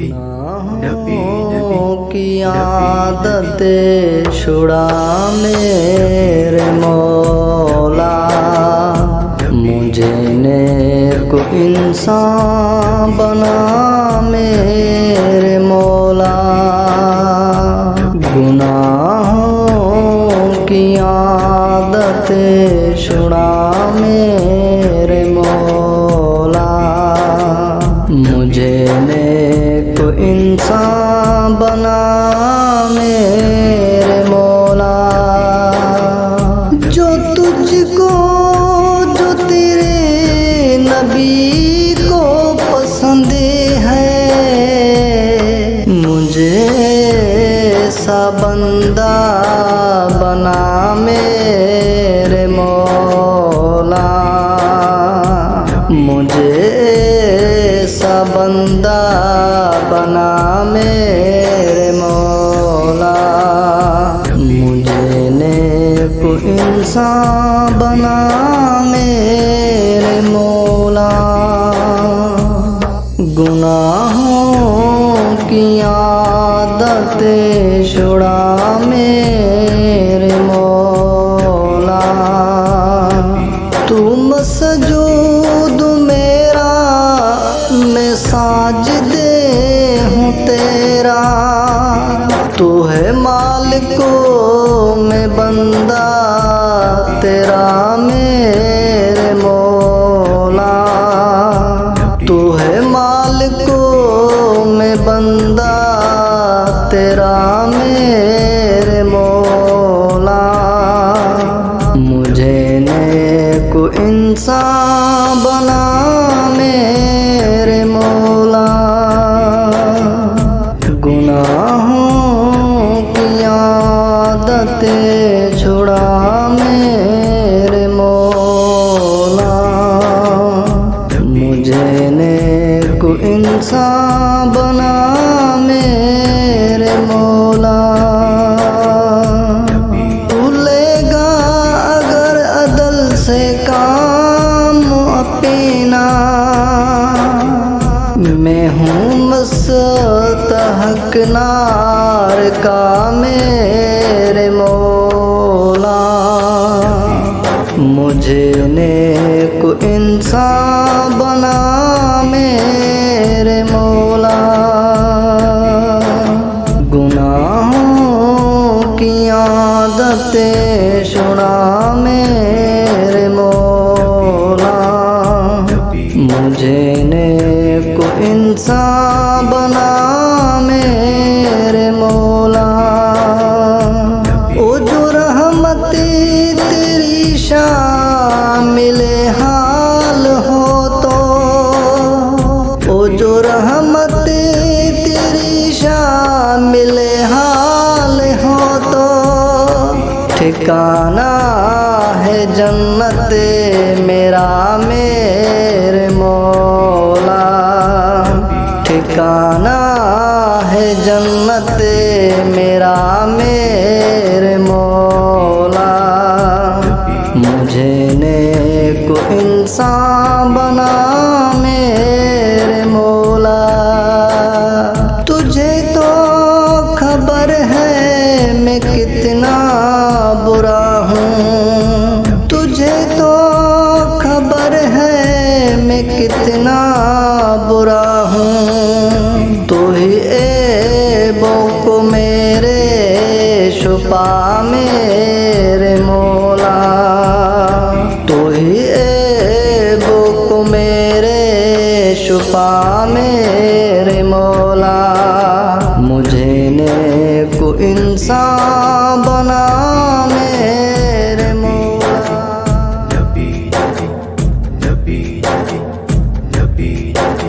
گناہوں کی عادت چھڑا میرے مولا، مجھے نیک انسان بنا میرے مولا۔ گناہوں کی عادت چھڑا میرے مولا، مجھے نیک انسان بنا میرے مولا۔ جو تجھ کو، جو تیرے نبی کو پسند ہے، مجھے ایسا بندہ بنا میرے مولا، مجھے ایسا بندہ بنا میرے مولا، مجھے نیک انسان بنا میرے مولا۔ گناہوں کی عادت چھڑا میرے مولا، تو مسجود میرا، میں ساجدے ہوں تیرا، تو ہے مالک میں بندہ تیرا میرے مولا، تو ہے مالک میں بندہ تیرا میرے مولا، مجھے نیک انسان بنا میرے مولا۔ گناہوں کی عادت چھڑا میرے مولا، مجھے نیک انسان بنا میرے مولا۔ تو لے گا اگر عدل سے کام اپنا، میں ہوں مستحق نار کا میرے مولا، مجھے نیک انسان بنا میرے مولا۔ گناہوں کی عادت چھڑا میرے مولا، مجھے نیک انسان بنا میرے مولا۔ او جو رحمت تیری شامل حال ہو تو، او جو رحمت تیری شامل حال ہو تو، ٹھکانہ ہے جنت میرا میرے مولا، ٹھکانہ ہے جنت میرا میرے مولا، مجھے نیک انسان بنا میرے مولا۔ تجھے تو خبر ہے میں کتنا برا ہوں، تجھے تو خبر ہے میں کتنا برا ہوں، تو ہی عیبوں کو میرے چھپا میرے مولا، تو ہی عیبوں کو میرے چھپا میرے مولا، مجھے نیک انسان